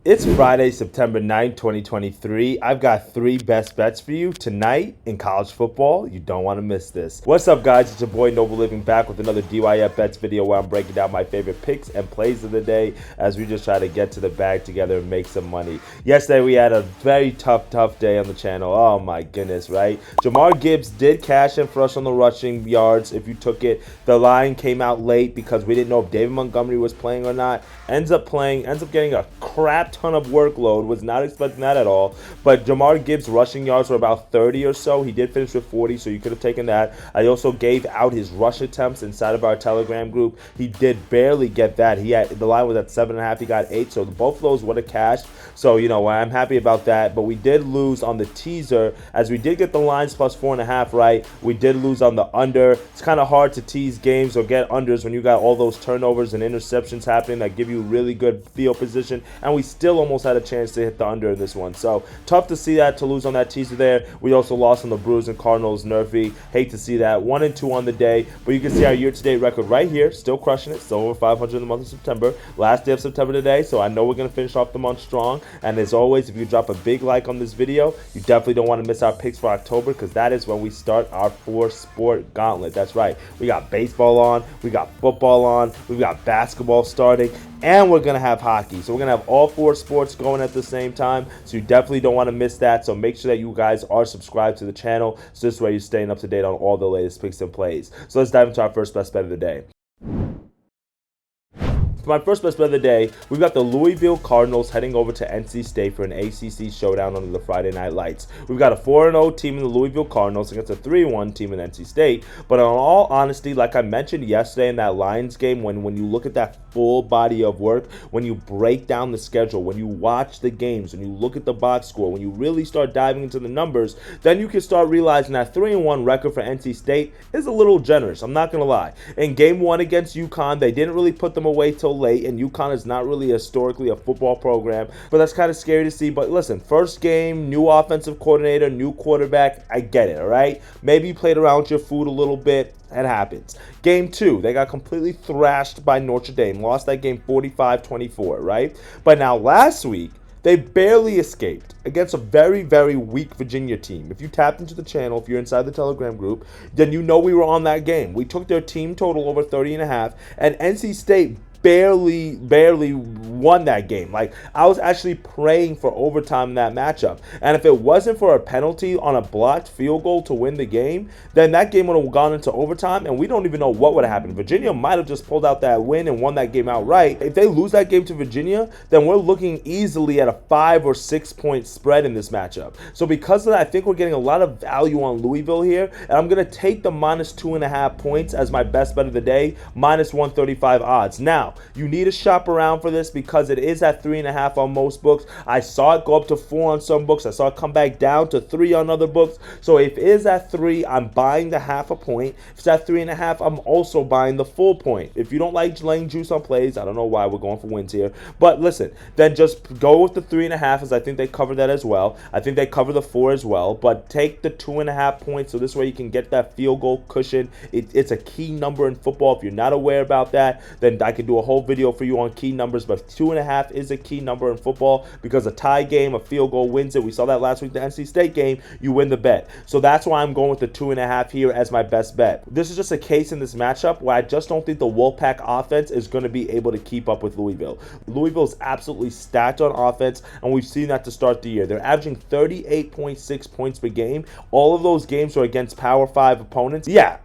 It's Friday, September 9th, 2023. I've got three best bets for you tonight in college football. You don't want to miss this. What's up, guys? It's your boy Noble Living back with another DYF Bets video where I'm breaking down my favorite picks and plays of the day as we just try to get to the bag together and make some money. Yesterday, we had a very tough day on the channel. Oh, my goodness, right? Jamar Gibbs did cash in for us on the rushing yards if you took it. The line came out late because we didn't know if David Montgomery was playing or not. Ends up getting a crap ton of workload. Was not expecting that at all. But Jamar Gibbs' rushing yards were about 30 or so. He did finish with 40, so you could have taken that. I also gave out his rush attempts inside of our Telegram group. He did barely get that. The line was at 7.5. He got 8, so both of those would have cashed. So, I'm happy about that. But we did lose on the teaser, as we did get the lines plus 4.5 right. We did lose on the under. It's kind of hard to tease games or get unders when you got all those turnovers and interceptions happening that give you really good field position, and we still almost had a chance to hit the under in this one. So tough to see that, to lose on that teaser there. We also lost on the Brewers and Cardinals nerfy. Hate to see that. 1-2 on the day, but you can see our year-to-date record right here. Still crushing it. Still over 500 in the month of September. Last day of September today, so I know we're going to finish off the month strong. And as always, if you drop a big like on this video, you definitely don't want to miss our picks for October, because that is when we start our 4-sport gauntlet. That's right. We got baseball on. We got football on. We've got basketball starting. And we're going to have hockey. So we're going to have all 4 sports going at the same time. So you definitely don't want to miss that. So make sure that you guys are subscribed to the channel. So this way you're staying up to date on all the latest picks and plays. So let's dive into our first best bet of the day. For my first best bet of the day, we've got the Louisville Cardinals heading over to NC State for an ACC showdown under the Friday Night Lights. We've got a 4-0 team in the Louisville Cardinals against a 3-1 team in NC State. But in all honesty, like I mentioned yesterday in that Lions game, when you look at that full body of work, when you break down the schedule, when you watch the games, when you look at the box score, when you really start diving into the numbers, then you can start realizing that 3-1 record for NC State is a little generous. I'm not going to lie. In game 1 against UConn, they didn't really put them away till late, and UConn is not really historically a football program, but that's kind of scary to see. But listen, first game, new offensive coordinator, new quarterback, I get it, all right? Maybe you played around with your food a little bit. It happens. Game 2, they got completely thrashed by Notre Dame, lost that game 45-24, right? But now last week, they barely escaped against a very, very weak Virginia team. If you tapped into the channel, if you're inside the Telegram group, then you know we were on that game. We took their team total over 30.5, and NC State barely won that game. Like, I was actually praying for overtime in that matchup. And if it wasn't for a penalty on a blocked field goal to win the game, then that game would have gone into overtime, and we don't even know what would have happened. Virginia might have just pulled out that win and won that game outright. If they lose that game to Virginia, then we're looking easily at a 5 or 6 point spread in this matchup. So because of that, I think we're getting a lot of value on Louisville here, and I'm going to take the minus 2.5 points as my best bet of the day, minus 135 odds. Now, you need to shop around for this because it is at 3.5 on most books. I saw it go up to 4 on some books. I saw it come back down to 3 on other books. So if it is at 3, I'm buying the 0.5 point. If it's at 3.5, I'm also buying the full point. If you don't like laying juice on plays, I don't know why we're going for wins here. But listen, then just go with the 3.5, as I think they cover that as well. I think they cover the 4 as well. But take the 2.5 points, so this way you can get that field goal cushion. It's a key number in football. If you're not aware about that, then I can do a whole video for you on key numbers, but 2.5 is a key number in football because a tie game, a field goal wins it. We saw that last week, the NC State game, you win the bet. So that's why I'm going with the 2.5 here as my best bet. This is just a case in this matchup where I just don't think the Wolfpack offense is going to be able to keep up with Louisville. Louisville is absolutely stacked on offense, and we've seen that to start the year. They're averaging 38.6 points per game. All of those games are against Power 5 opponents. Yeah,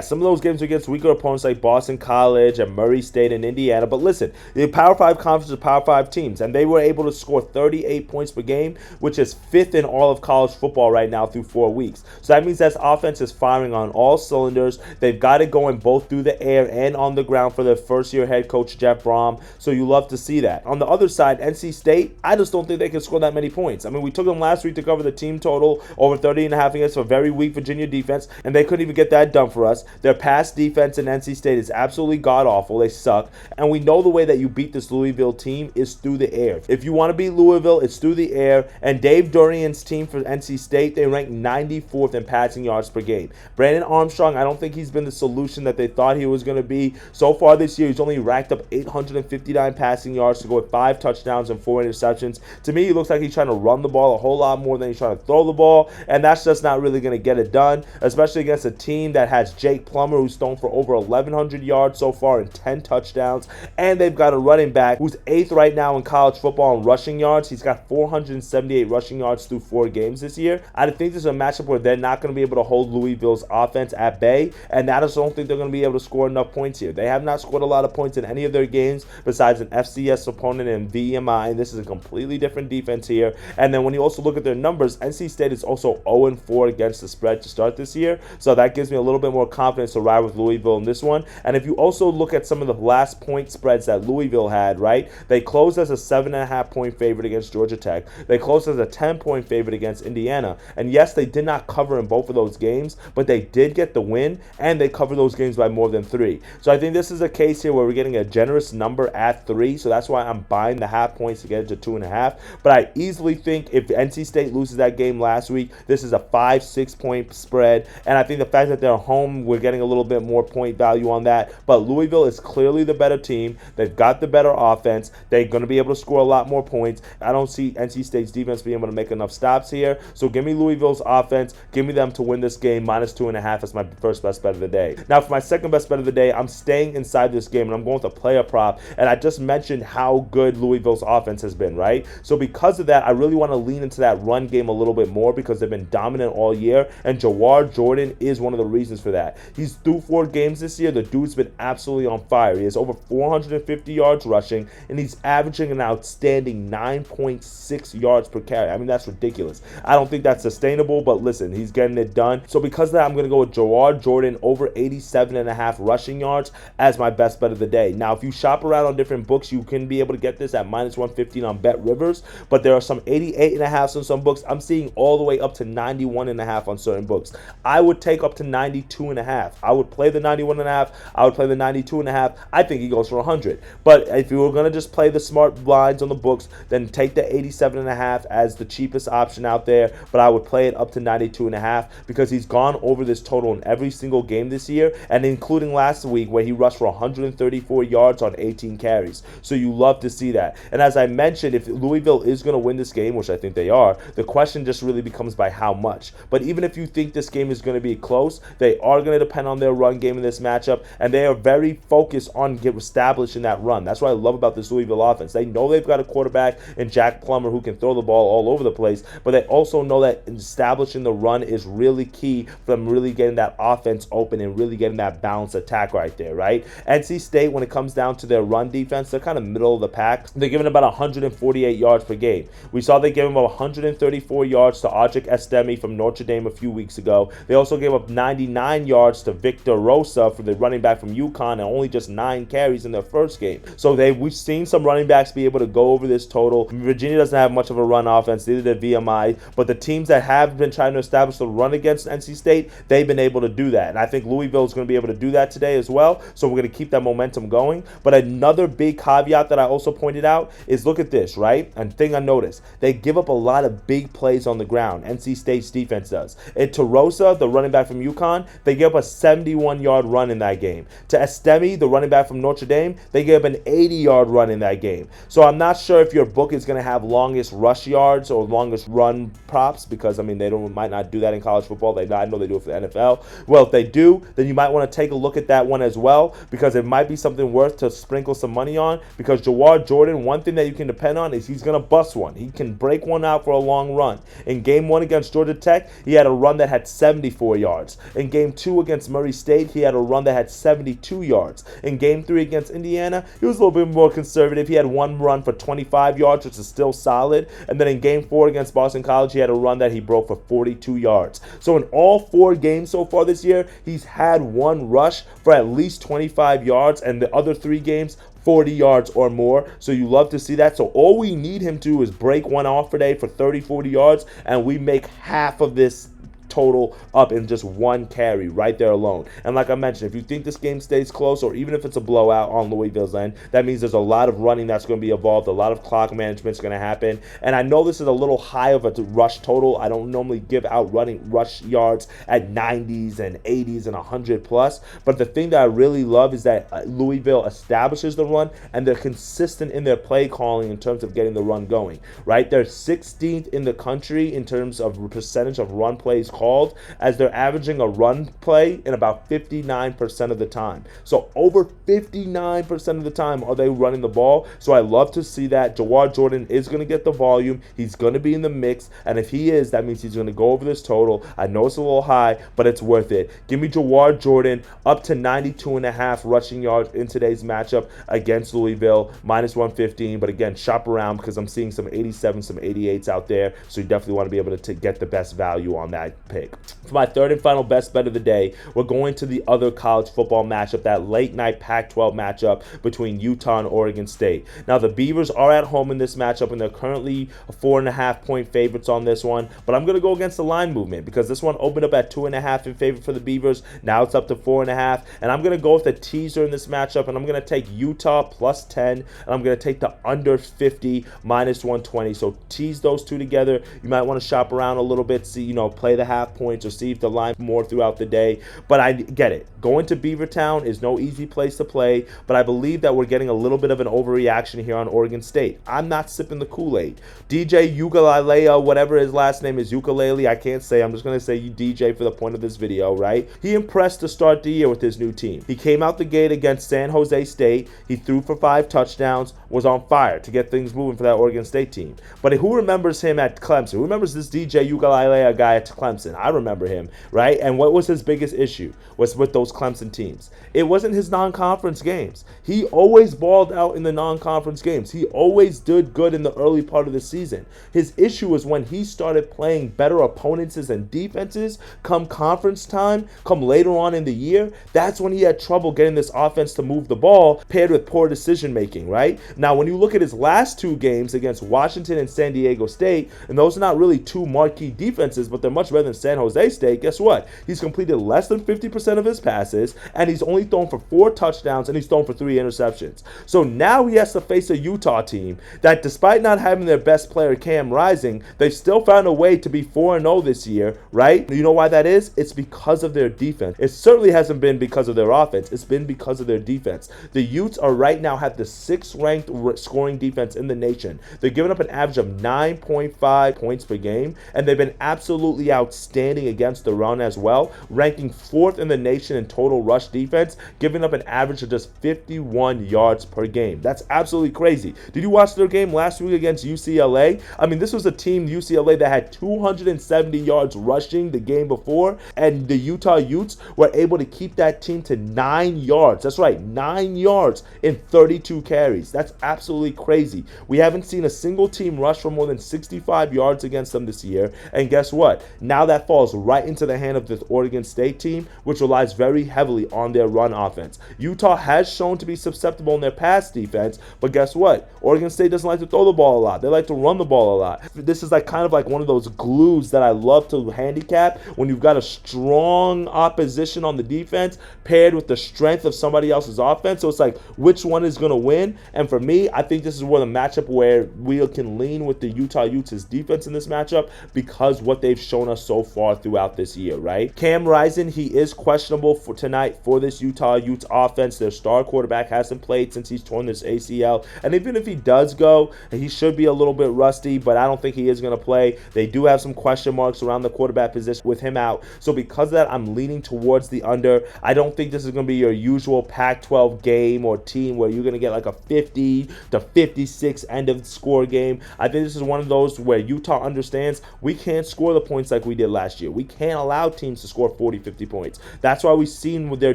some of those games are against weaker opponents like Boston College and Murray State and Indiana. But listen, the Power 5 conference are Power 5 teams, and they were able to score 38 points per game, which is 5th in all of college football right now through 4 weeks. So that means that offense is firing on all cylinders. They've got it going both through the air and on the ground for their first-year head coach, Jeff Brom. So you love to see that. On the other side, NC State, I just don't think they can score that many points. We took them last week to cover the team total over 30.5 against a very weak Virginia defense, and they couldn't even get that done for us. Their pass defense in NC State is absolutely god-awful. They suck. And we know the way that you beat this Louisville team is through the air. If you want to beat Louisville, it's through the air. And Dave Durian's team for NC State, they rank 94th in passing yards per game. Brandon Armstrong, I don't think he's been the solution that they thought he was going to be. So far this year, he's only racked up 859 passing yards to go with 5 touchdowns and 4 interceptions. To me, he looks like he's trying to run the ball a whole lot more than he's trying to throw the ball, and that's just not really going to get it done, especially against a team that has Jake Plummer, who's thrown for over 1,100 yards so far and 10 touchdowns, and they've got a running back who's 8th right now in college football in rushing yards. He's got 478 rushing yards through 4 games this year. I think this is a matchup where they're not going to be able to hold Louisville's offense at bay, and I just don't think they're going to be able to score enough points here. They have not scored a lot of points in any of their games besides an FCS opponent in VMI, and this is a completely different defense here. And then when you also look at their numbers, NC State is also 0-4 against the spread to start this year, so that gives me a little bit more confidence to ride with Louisville in this one. And if you also look at some of the last point spreads that Louisville had, right, they closed as a 7.5 point favorite against Georgia Tech. They closed as a 10 point favorite against Indiana. And yes, they did not cover in both of those games, but they did get the win, and they covered those games by more than 3. So I think this is a case here where we're getting a generous number at 3, so that's why I'm buying the half points to get it to 2.5. But I easily think if NC State loses that game last week, this is a 5-6 point spread, and I think the fact that they're home, we're getting a little bit more point value on that. But Louisville is clearly the better team. They've got the better offense. They're going to be able to score a lot more points. I don't see NC State's defense being able to make enough stops here, so give me Louisville's offense. Give me them to win this game, -2.5 as my first best bet of the day. Now for my second best bet of the day, I'm staying inside this game, and I'm going with a player prop, and I just mentioned how good Louisville's offense has been, right? So because of that, I really want to lean into that run game a little bit more because they've been dominant all year, and Gerard Jordan is one of the reasons for that. He's through 4 games this year. The dude's been absolutely on fire. He has over 450 yards rushing, and he's averaging an outstanding 9.6 yards per carry. I mean, that's ridiculous. I don't think that's sustainable, but listen, he's getting it done. So because of that, I'm going to go with Gerard Jordan over 87.5 rushing yards as my best bet of the day. Now, if you shop around on different books, you can be able to get this at -115 on Bet Rivers, but there are some 88.5 on some books. I'm seeing all the way up to 91.5 on certain books. I would take up to 92.5. I would play the 91.5. I would play the 92.5. I think he goes for 100. But if you were going to just play the smart lines on the books, then take the 87.5 as the cheapest option out there. But I would play it up to 92.5 because he's gone over this total in every single game this year, and including last week where he rushed for 134 yards on 18 carries. So you love to see that. And as I mentioned, if Louisville is going to win this game, which I think they are, the question just really becomes by how much. But even if you think this game is going to be close, they are going to depend on their run game in this matchup, and they are very focused on establishing that run. That's what I love about this Louisville offense. They know they've got a quarterback in Jack Plummer who can throw the ball all over the place, but they also know that establishing the run is really key for them really getting that offense open and really getting that balanced attack right there, right? NC State, when it comes down to their run defense, they're kind of middle of the pack. They're giving about 148 yards per game. We saw they gave him about 134 yards to Audric Estime from Notre Dame a few weeks ago. They also gave up 99 yards to Victor Rosa for the running back from UConn, and only just 9 carries in their first game. So we've seen some running backs be able to go over this total. Virginia doesn't have much of a run offense, neither did VMI, but the teams that have been trying to establish the run against NC State, they've been able to do that. And I think Louisville is going to be able to do that today as well, so we're going to keep that momentum going. But another big caveat that I also pointed out is, look at this, right? And thing I noticed, they give up a lot of big plays on the ground. NC State's defense does. And to Rosa, the running back from UConn, they gave up a 71-yard run in that game. To Estime, the running back from Notre Dame, they gave up an 80-yard run in that game. So I'm not sure if your book is going to have longest rush yards or longest run props, because I mean they might not do that in college football. I know they do it for the NFL. Well, if they do, then you might want to take a look at that one as well, because it might be something worth to sprinkle some money on. Because Gerard Jordan, one thing that you can depend on is he's going to bust one. He can break one out for a long run. In game 1 against Georgia Tech, he had a run that had 74 yards. In game 2 against Murray State, he had a run that had 72 yards. In game 3 against Indiana, he was a little bit more conservative. He had one run for 25 yards, which is still solid. And then in game 4 against Boston College, he had a run that he broke for 42 yards. So in all 4 games so far this year, he's had one rush for at least 25 yards, and the other 3 games, 40 yards or more. So you love to see that. So all we need him to do is break one off today for 30, 40 yards, and we make half of this total up in just one carry right there alone. And like I mentioned, if you think this game stays close, or even if it's a blowout on Louisville's end, that means there's a lot of running that's going to be involved, a lot of clock management is going to happen. And I know this is a little high of a rush total. I don't normally give out running rush yards at 90s and 80s and 100 plus, but the thing that I really love is that Louisville establishes the run, and they're consistent in their play calling in terms of getting the run going, right? They're 16th in the country in terms of percentage of run plays called, as they're averaging a run play in about 59% of the time. So over 59% of the time are they running the ball. So I love to see that. Gerard Jordan is going to get the volume. He's going to be in the mix, and if he is, that means he's going to go over this total. I know it's a little high, but it's worth it. Give me Gerard Jordan up to 92.5 rushing yards in today's matchup against Louisville, minus 115. But again, shop around because I'm seeing some 87, some 88s out there. So you definitely want to be able to get the best value on that pick. For my third and final best bet of the day, we're going to the other college football matchup, that late night Pac-12 matchup between Utah and Oregon State. Now, the Beavers are at home in this matchup, and they're currently 4.5 point favorites on this one. But I'm going to go against the line movement because this one opened up at 2.5 in favor for the Beavers. Now it's up to 4.5, and I'm going to go with a teaser in this matchup, and I'm going to take Utah plus 10, and I'm going to take the under 50 minus 120. So tease those two together. You might want to shop around a little bit, see, play the half points or see if the line more throughout the day. But I get it. Going to Beavertown is no easy place to play, but I believe that we're getting a little bit of an overreaction here on Oregon State. I'm not sipping the Kool-Aid. DJ Ugalele, whatever his last name is, ukulele, I can't say. I'm just going to say DJ for the point of this video, right? He impressed to start the year with his new team. He came out the gate against San Jose State. He threw for 5 touchdowns, was on fire to get things moving for that Oregon State team. But who remembers him at Clemson? Who remembers this DJ Ugalele guy at Clemson? I remember him, right? And what was his biggest issue? Was with those Clemson teams. It wasn't his non-conference games. He always balled out in the non-conference games. He always did good in the early part of the season. His issue was when he started playing better opponents and defenses come conference time, come later on in the year. That's when he had trouble getting this offense to move the ball, paired with poor decision making, right? Now, when you look at his last 2 games against Washington and San Diego State, and those are not really 2 marquee defenses, but they're much better than San Jose State, guess what? He's completed less than 50% of his passes, and he's only thrown for 4 touchdowns, and he's thrown for 3 interceptions. So now he has to face a Utah team that, despite not having their best player, Cam Rising, they've still found a way to be 4-0 this year, right? You know why that is? It's because of their defense. It certainly hasn't been because of their offense. It's been because of their defense. The Utes are right now have the 6th ranked scoring defense in the nation. They're giving up an average of 9.5 points per game, and they've been absolutely outstanding against the run as well, ranking 4th in the nation in total rush defense, giving up an average of just 51 yards per game. That's absolutely crazy. Did you watch their game last week against UCLA? I mean, this was a team, UCLA, that had 270 yards rushing the game before, and the Utah Utes were able to keep that team to 9 yards. That's right, 9 yards in 32 carries. That's absolutely crazy. We haven't seen a single team rush for more than 65 yards against them this year, and guess what? Now that falls right into the hand of this Oregon State team, which relies very heavily on their run offense. Utah has shown to be susceptible in their pass defense, but guess what? Oregon State doesn't like to throw the ball a lot. They like to run the ball a lot. This is kind of like one of those glues that I love to handicap when you've got a strong opposition on the defense paired with the strength of somebody else's offense. So it's like, which one is going to win? And for me, I think this is where the matchup where we can lean with the Utah Utes' defense in this matchup because what they've shown us so far throughout this year, right? Cam Rising, he is questionable for tonight for this Utah Utes offense. Their star quarterback hasn't played since he's torn this ACL. And even if he does go, he should be a little bit rusty, but I don't think he is going to play. They do have some question marks around the quarterback position with him out. So because of that, I'm leaning towards the under. I don't think this is going to be your usual Pac-12 game or team where you're going to get like a 50 to 56 end of score game. I think this is one of those where Utah understands we can't score the points like we did last year. We can't allow teams to score 40, 50 points. That's why we've seen with their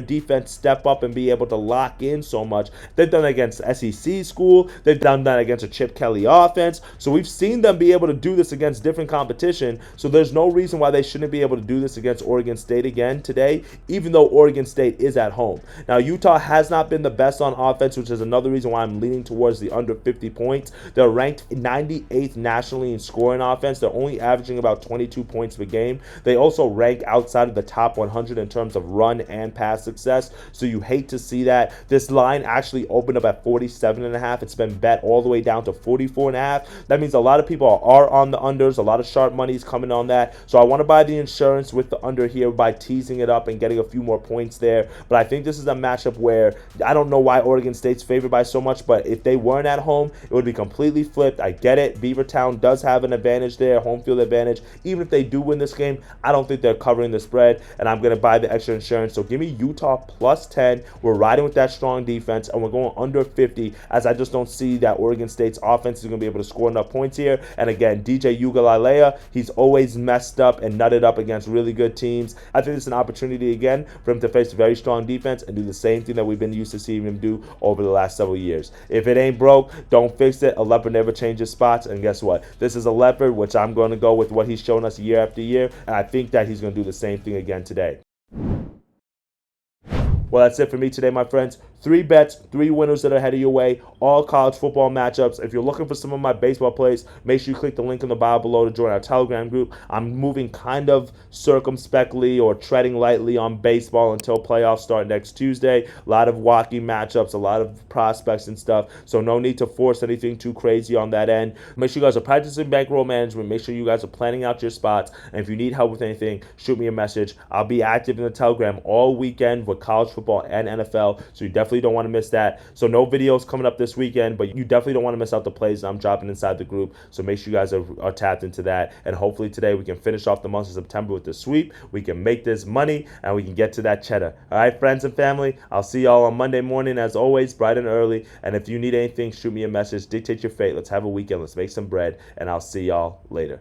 defense step up and be able to lock in so much. They've done that against SEC school. They've done that against a Chip Kelly offense. So we've seen them be able to do this against different competition. So there's no reason why they shouldn't be able to do this against Oregon State again today, even though Oregon State is at home. Now, Utah has not been the best on offense, which is another reason why I'm leaning towards the under 50 points. They're ranked 98th nationally in scoring offense. They're only averaging about 22 points per game. game. They also rank outside of the top 100 in terms of run and pass success, so you hate to see that. This line actually opened up at 47.5. It's been bet all the way down to 44.5. That means a lot of people are on the unders. A lot of sharp money is coming on that. So I want to buy the insurance with the under here by teasing it up and getting a few more points there. But I think this is a matchup where I don't know why Oregon State's favored by so much, but if they weren't at home, it would be completely flipped. I get it. Beavertown does have an advantage there, home field advantage. Even if they do win this game, I don't think they're covering the spread, and I'm going to buy the extra insurance. So give me Utah plus 10. We're riding with that strong defense, and we're going under 50, as I just don't see that Oregon State's offense is going to be able to score enough points here. And again, DJ Uiagalelei, he's always messed up and nutted up against really good teams. I think it's an opportunity again for him to face a very strong defense and do the same thing that we've been used to seeing him do over the last several years. If it ain't broke, don't fix it. A leopard never changes spots, and guess what? This is a leopard, which I'm going to go with what he's shown us year after year, and I think that he's going to do the same thing again today. Well, that's it for me today, my friends. 3 bets, 3 winners that are headed your way, all college football matchups. If you're looking for some of my baseball plays, make sure you click the link in the bio below to join our Telegram group. I'm moving kind of circumspectly or treading lightly on baseball until playoffs start next Tuesday. A lot of wacky matchups, a lot of prospects and stuff, so no need to force anything too crazy on that end. Make sure you guys are practicing bankroll management. Make sure you guys are planning out your spots, and if you need help with anything, shoot me a message. I'll be active in the Telegram all weekend with college football and NFL, so you definitely don't want to miss that. So no videos coming up this weekend, but you definitely don't want to miss out the plays I'm dropping inside the group, so make sure you guys are tapped into that. And hopefully today we can finish off the month of September with the sweep. We can make this money, and we can get to that cheddar. All right, friends and family, I'll see y'all on Monday morning as always, bright and early. And if you need anything, shoot me a message. Dictate your fate. Let's have a weekend. Let's make some bread, and I'll see y'all later.